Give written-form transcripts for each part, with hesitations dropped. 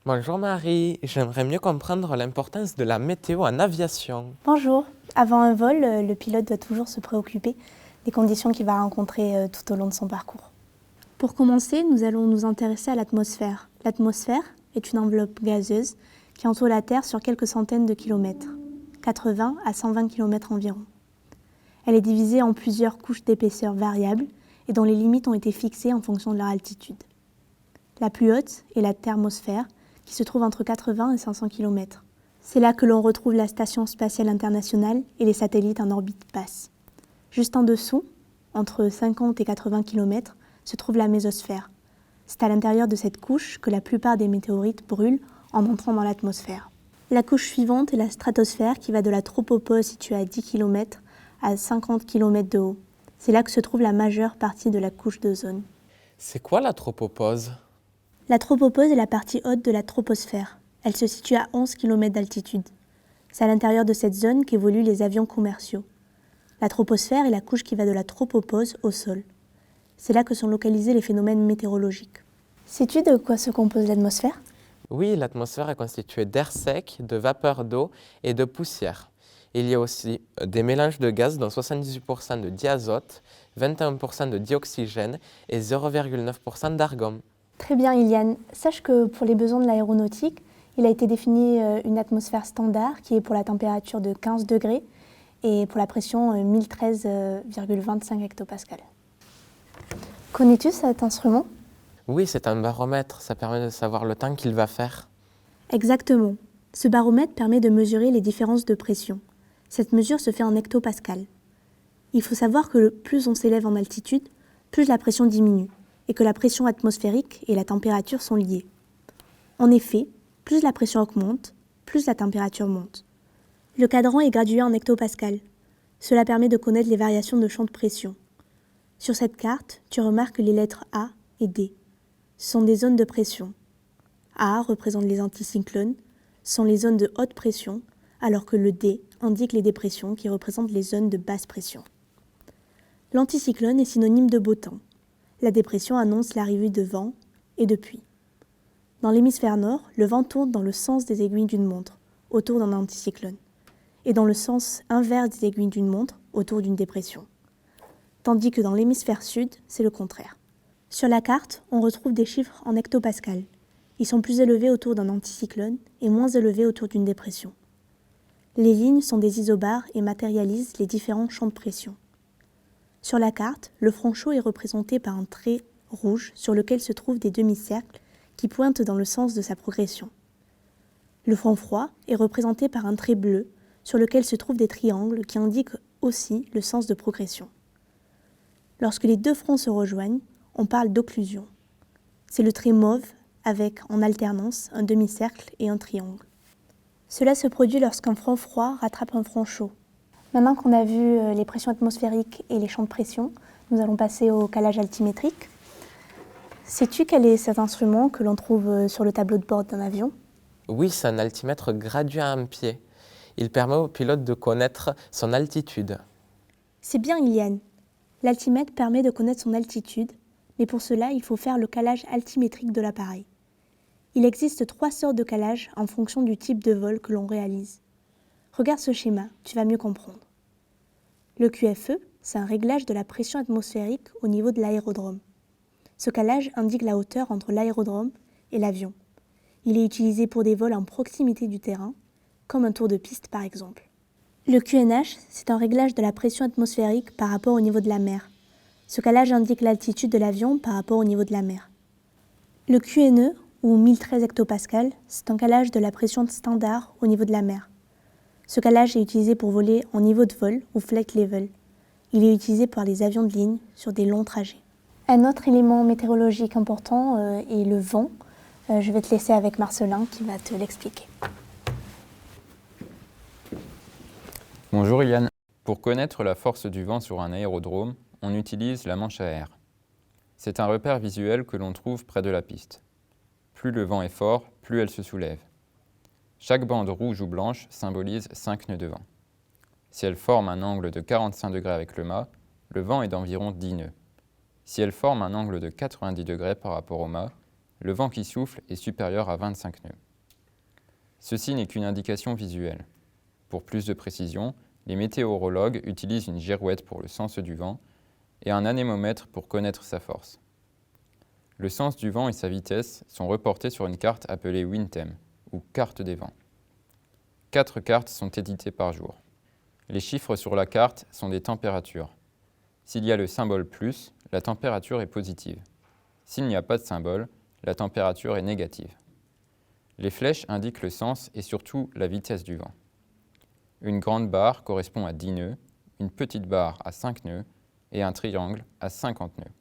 Bonjour Marie, j'aimerais mieux comprendre l'importance de la météo en aviation. Bonjour. Avant un vol, le pilote doit toujours se préoccuper des conditions qu'il va rencontrer tout au long de son parcours. Pour commencer, nous allons nous intéresser à l'atmosphère. L'atmosphère est une enveloppe gazeuse qui entoure la Terre sur quelques centaines de kilomètres, 80 à 120 kilomètres environ. Elle est divisée en plusieurs couches d'épaisseur variables et dont les limites ont été fixées en fonction de leur altitude. La plus haute est la thermosphère, qui se trouve entre 80 et 500 km. C'est là que l'on retrouve la Station spatiale internationale et les satellites en orbite basse. Juste en dessous, entre 50 et 80 km, se trouve la mésosphère. C'est à l'intérieur de cette couche que la plupart des météorites brûlent en entrant dans l'atmosphère. La couche suivante est la stratosphère qui va de la tropopause située à 10 km à 50 km de haut. C'est là que se trouve la majeure partie de la couche d'ozone. C'est quoi la tropopause? La tropopause est la partie haute de la troposphère. Elle se situe à 11 km d'altitude. C'est à l'intérieur de cette zone qu'évoluent les avions commerciaux. La troposphère est la couche qui va de la tropopause au sol. C'est là que sont localisés les phénomènes météorologiques. Sais-tu de quoi se compose l'atmosphère ? Oui, l'atmosphère est constituée d'air sec, de vapeur d'eau et de poussière. Il y a aussi des mélanges de gaz dont 78% de diazote, 21% de dioxygène et 0,9% d'argon. Très bien, Iliane. Sache que pour les besoins de l'aéronautique, il a été défini une atmosphère standard qui est pour la température de 15 degrés et pour la pression 1013,25 hectopascales. Connais-tu cet instrument ? Oui, c'est un baromètre, ça permet de savoir le temps qu'il va faire. Exactement. Ce baromètre permet de mesurer les différences de pression. Cette mesure se fait en hectopascales. Il faut savoir que plus on s'élève en altitude, plus la pression diminue et que la pression atmosphérique et la température sont liées. En effet, plus la pression augmente, plus la température monte. Le cadran est gradué en hectopascales. Cela permet de connaître les variations de champ de pression. Sur cette carte, tu remarques les lettres A et D. Ce sont des zones de pression. A représente les anticyclones, sont les zones de haute pression, alors que le D indique les dépressions qui représentent les zones de basse pression. L'anticyclone est synonyme de beau temps. La dépression annonce l'arrivée de vent et de pluie. Dans l'hémisphère nord, le vent tourne dans le sens des aiguilles d'une montre, autour d'un anticyclone, et dans le sens inverse des aiguilles d'une montre, autour d'une dépression. Tandis que dans l'hémisphère sud, c'est le contraire. Sur la carte, on retrouve des chiffres en hectopascales. Ils sont plus élevés autour d'un anticyclone et moins élevés autour d'une dépression. Les lignes sont des isobars et matérialisent les différents champs de pression. Sur la carte, le front chaud est représenté par un trait rouge sur lequel se trouvent des demi-cercles qui pointent dans le sens de sa progression. Le front froid est représenté par un trait bleu sur lequel se trouvent des triangles qui indiquent aussi le sens de progression. Lorsque les deux fronts se rejoignent, on parle d'occlusion. C'est le trait mauve avec, en alternance, un demi-cercle et un triangle. Cela se produit lorsqu'un front froid rattrape un front chaud. Maintenant qu'on a vu les pressions atmosphériques et les champs de pression, nous allons passer au calage altimétrique. Sais-tu quel est cet instrument que l'on trouve sur le tableau de bord d'un avion ? Oui, c'est un altimètre gradué en pied. Il permet au pilote de connaître son altitude. C'est bien, Iliane. L'altimètre permet de connaître son altitude, mais pour cela, il faut faire le calage altimétrique de l'appareil. Il existe 3 sortes de calage en fonction du type de vol que l'on réalise. Regarde ce schéma, tu vas mieux comprendre. Le QFE, c'est un réglage de la pression atmosphérique au niveau de l'aérodrome. Ce calage indique la hauteur entre l'aérodrome et l'avion. Il est utilisé pour des vols en proximité du terrain, comme un tour de piste par exemple. Le QNH, c'est un réglage de la pression atmosphérique par rapport au niveau de la mer. Ce calage indique l'altitude de l'avion par rapport au niveau de la mer. Le QNE, ou 1013 hectopascales, c'est un calage de la pression standard au niveau de la mer. Ce calage est utilisé pour voler en niveau de vol ou flight level. Il est utilisé par les avions de ligne sur des longs trajets. Un autre élément météorologique important est le vent. Je vais te laisser avec Marcelin qui va te l'expliquer. Bonjour Yann. Pour connaître la force du vent sur un aérodrome, on utilise la manche à air. C'est un repère visuel que l'on trouve près de la piste. Plus le vent est fort, plus elle se soulève. Chaque bande rouge ou blanche symbolise 5 nœuds de vent. Si elle forme un angle de 45 degrés avec le mât, le vent est d'environ 10 nœuds. Si elle forme un angle de 90 degrés par rapport au mât, Le vent qui souffle est supérieur à 25 nœuds. Ceci n'est qu'une indication visuelle. Pour plus de précision, les météorologues utilisent une girouette pour le sens du vent et un anémomètre pour connaître sa force. Le sens du vent et sa vitesse sont reportés sur une carte appelée WindTem, ou carte des vents. 4 cartes sont éditées par jour. Les chiffres sur la carte sont des températures. S'il y a le symbole plus, la température est positive. S'il n'y a pas de symbole, la température est négative. Les flèches indiquent le sens et surtout la vitesse du vent. Une grande barre correspond à 10 nœuds, une petite barre à 5 nœuds et un triangle à 50 nœuds.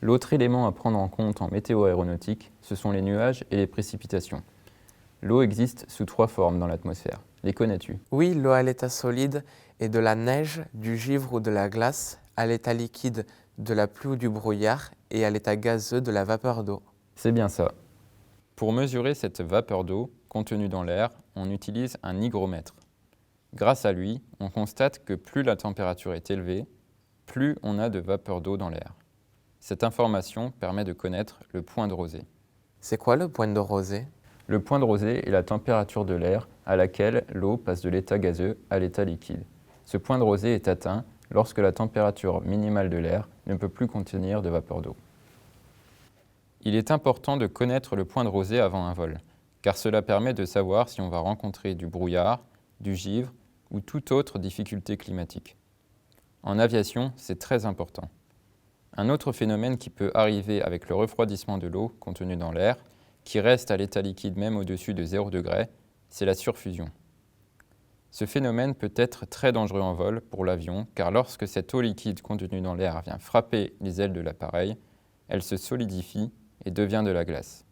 L'autre élément à prendre en compte en météo-aéronautique, ce sont les nuages et les précipitations. L'eau existe sous 3 formes dans l'atmosphère. Les connais-tu? Oui, l'eau à l'état solide est de la neige, du givre ou de la glace, à l'état liquide de la pluie ou du brouillard et à l'état gazeux de la vapeur d'eau. C'est bien ça. Pour mesurer cette vapeur d'eau contenue dans l'air, on utilise un hygromètre. Grâce à lui, on constate que plus la température est élevée, plus on a de vapeur d'eau dans l'air. Cette information permet de connaître le point de rosée. C'est quoi le point de rosée? Le point de rosée est la température de l'air à laquelle l'eau passe de l'état gazeux à l'état liquide. Ce point de rosée est atteint lorsque la température minimale de l'air ne peut plus contenir de vapeur d'eau. Il est important de connaître le point de rosée avant un vol, car cela permet de savoir si on va rencontrer du brouillard, du givre ou toute autre difficulté climatique. En aviation, c'est très important. Un autre phénomène qui peut arriver avec le refroidissement de l'eau contenue dans l'air, qui reste à l'état liquide même au-dessus de 0 degré, c'est la surfusion. Ce phénomène peut être très dangereux en vol pour l'avion, car lorsque cette eau liquide contenue dans l'air vient frapper les ailes de l'appareil, elle se solidifie et devient de la glace.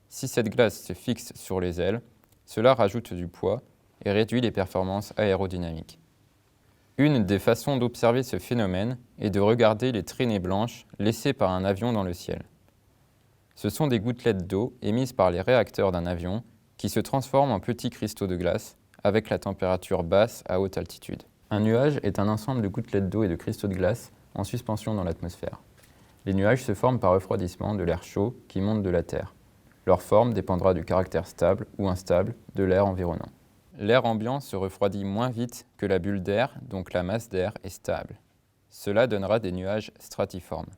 Si cette glace se fixe sur les ailes, cela rajoute du poids et réduit les performances aérodynamiques. Une des façons d'observer ce phénomène est de regarder les traînées blanches laissées par un avion dans le ciel. Ce sont des gouttelettes d'eau émises par les réacteurs d'un avion qui se transforment en petits cristaux de glace avec la température basse à haute altitude. Un nuage est un ensemble de gouttelettes d'eau et de cristaux de glace en suspension dans l'atmosphère. Les nuages se forment par refroidissement de l'air chaud qui monte de la Terre. Leur forme dépendra du caractère stable ou instable de l'air environnant. L'air ambiant se refroidit moins vite que la bulle d'air, donc la masse d'air est stable. Cela donnera des nuages stratiformes.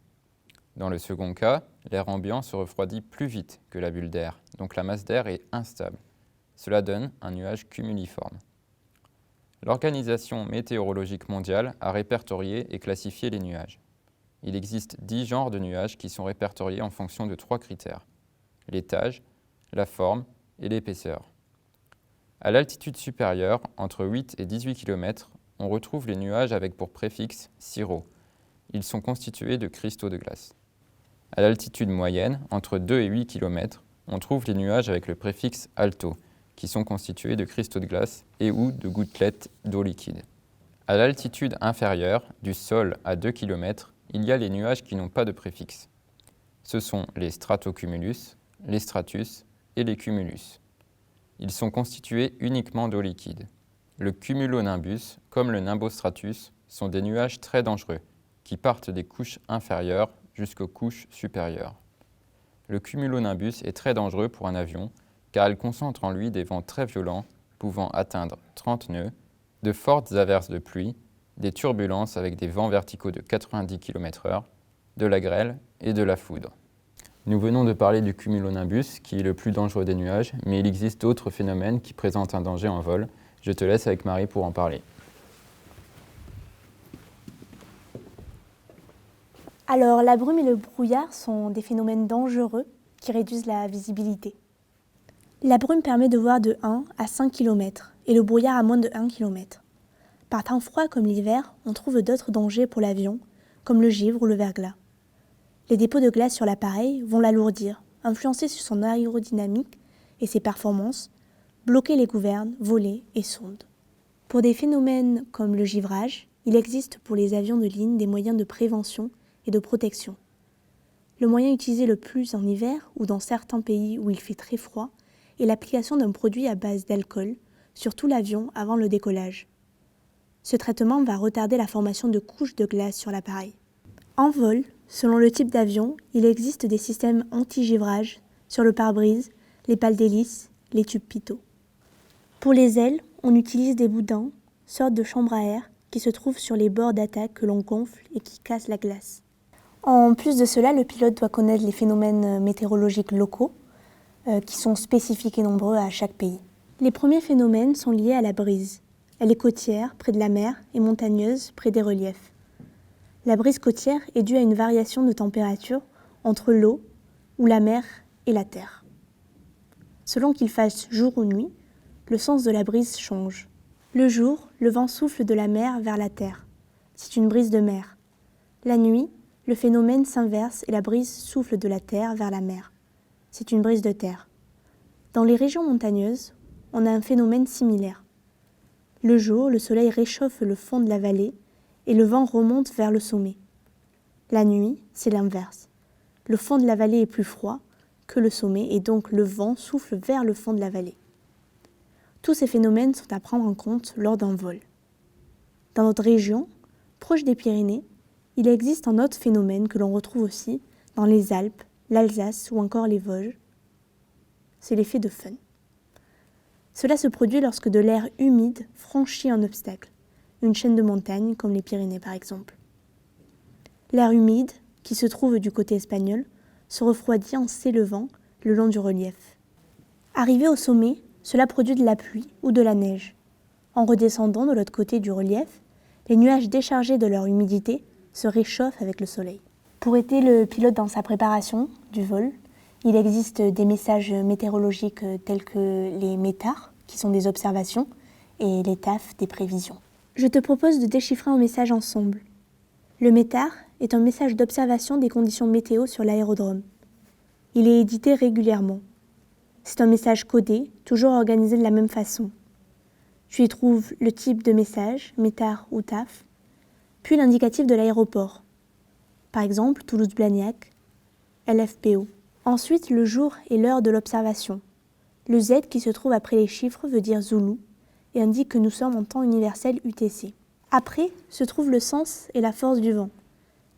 Dans le second cas, l'air ambiant se refroidit plus vite que la bulle d'air, donc la masse d'air est instable. Cela donne un nuage cumuliforme. L'Organisation météorologique mondiale a répertorié et classifié les nuages. Il existe 10 genres de nuages qui sont répertoriés en fonction de 3 critères: l'étage, la forme et l'épaisseur. À l'altitude supérieure, entre 8 et 18 km, on retrouve les nuages avec pour préfixe cirro. Ils sont constitués de cristaux de glace. À l'altitude moyenne, entre 2 et 8 km, on trouve les nuages avec le préfixe alto, qui sont constitués de cristaux de glace et ou de gouttelettes d'eau liquide. À l'altitude inférieure, du sol à 2 km, il y a les nuages qui n'ont pas de préfixe. Ce sont les stratocumulus, les stratus et les cumulus. Ils sont constitués uniquement d'eau liquide. Le cumulonimbus, comme le nimbostratus, sont des nuages très dangereux, qui partent des couches inférieures jusqu'aux couches supérieures. Le cumulonimbus est très dangereux pour un avion, car il concentre en lui des vents très violents, pouvant atteindre 30 nœuds, de fortes averses de pluie, des turbulences avec des vents verticaux de 90 km/h, de la grêle et de la foudre. Nous venons de parler du cumulonimbus, qui est le plus dangereux des nuages, mais il existe d'autres phénomènes qui présentent un danger en vol. Je te laisse avec Marie pour en parler. Alors, la brume et le brouillard sont des phénomènes dangereux qui réduisent la visibilité. La brume permet de voir de 1 à 5 km et le brouillard à moins de 1 km. Par temps froid comme l'hiver, on trouve d'autres dangers pour l'avion, comme le givre ou le verglas. Les dépôts de glace sur l'appareil vont l'alourdir, influencer sur son aérodynamique et ses performances, bloquer les gouvernes, volets et sondes. Pour des phénomènes comme le givrage, il existe pour les avions de ligne des moyens de prévention et de protection. Le moyen utilisé le plus en hiver ou dans certains pays où il fait très froid est l'application d'un produit à base d'alcool sur tout l'avion avant le décollage. Ce traitement va retarder la formation de couches de glace sur l'appareil. En vol, selon le type d'avion, il existe des systèmes anti-givrage sur le pare-brise, les pales d'hélice, les tubes pitot. Pour les ailes, on utilise des boudins, sorte de chambre à air, qui se trouvent sur les bords d'attaque que l'on gonfle et qui cassent la glace. En plus de cela, le pilote doit connaître les phénomènes météorologiques locaux, qui sont spécifiques et nombreux à chaque pays. Les premiers phénomènes sont liés à la brise. Elle est côtière, près de la mer, et montagneuse, près des reliefs. La brise côtière est due à une variation de température entre l'eau, ou la mer, et la terre. Selon qu'il fasse jour ou nuit, le sens de la brise change. Le jour, le vent souffle de la mer vers la terre. C'est une brise de mer. La nuit, le phénomène s'inverse et la brise souffle de la terre vers la mer. C'est une brise de terre. Dans les régions montagneuses, on a un phénomène similaire. Le jour, le soleil réchauffe le fond de la vallée et le vent remonte vers le sommet. La nuit, c'est l'inverse. Le fond de la vallée est plus froid que le sommet et donc le vent souffle vers le fond de la vallée. Tous ces phénomènes sont à prendre en compte lors d'un vol. Dans notre région, proche des Pyrénées, il existe un autre phénomène que l'on retrouve aussi dans les Alpes, l'Alsace ou encore les Vosges. C'est l'effet de fun. Cela se produit lorsque de l'air humide franchit un obstacle, une chaîne de montagnes comme les Pyrénées par exemple. L'air humide, qui se trouve du côté espagnol, se refroidit en s'élevant le long du relief. Arrivé au sommet, cela produit de la pluie ou de la neige. En redescendant de l'autre côté du relief, les nuages déchargés de leur humidité se réchauffent avec le soleil. Pour aider le pilote dans sa préparation du vol, il existe des messages météorologiques tels que les METAR, qui sont des observations, et les TAF, des prévisions. Je te propose de déchiffrer un message ensemble. Le METAR est un message d'observation des conditions météo sur l'aérodrome. Il est édité régulièrement. C'est un message codé, toujours organisé de la même façon. Tu y trouves le type de message, METAR ou TAF, puis l'indicatif de l'aéroport. Par exemple, Toulouse-Blagnac, LFPO. Ensuite, le jour et l'heure de l'observation. Le Z qui se trouve après les chiffres veut dire Zulu et indique que nous sommes en temps universel UTC. Après se trouve le sens et la force du vent,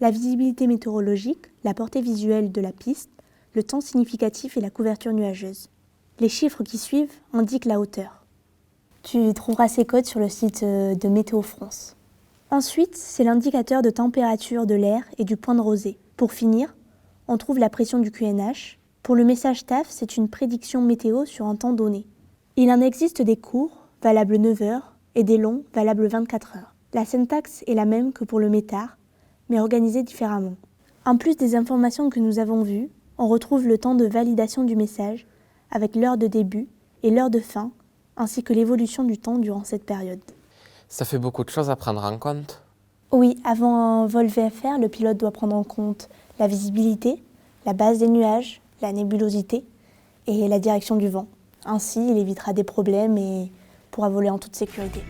la visibilité météorologique, la portée visuelle de la piste, le temps significatif et la couverture nuageuse. Les chiffres qui suivent indiquent la hauteur. Tu trouveras ces codes sur le site de Météo France. Ensuite, c'est l'indicateur de température de l'air et du point de rosée. Pour finir, on trouve la pression du QNH. Pour le message TAF, c'est une prédiction météo sur un temps donné. Il en existe des courts, valables 9 heures, et des longs, valables 24 heures. La syntaxe est la même que pour le METAR, mais organisée différemment. En plus des informations que nous avons vues, on retrouve le temps de validation du message, avec l'heure de début et l'heure de fin, ainsi que l'évolution du temps durant cette période. Ça fait beaucoup de choses à prendre en compte. Oui, avant un vol VFR, le pilote doit prendre en compte la visibilité, la base des nuages, la nébulosité et la direction du vent. Ainsi, il évitera des problèmes et pourra voler en toute sécurité.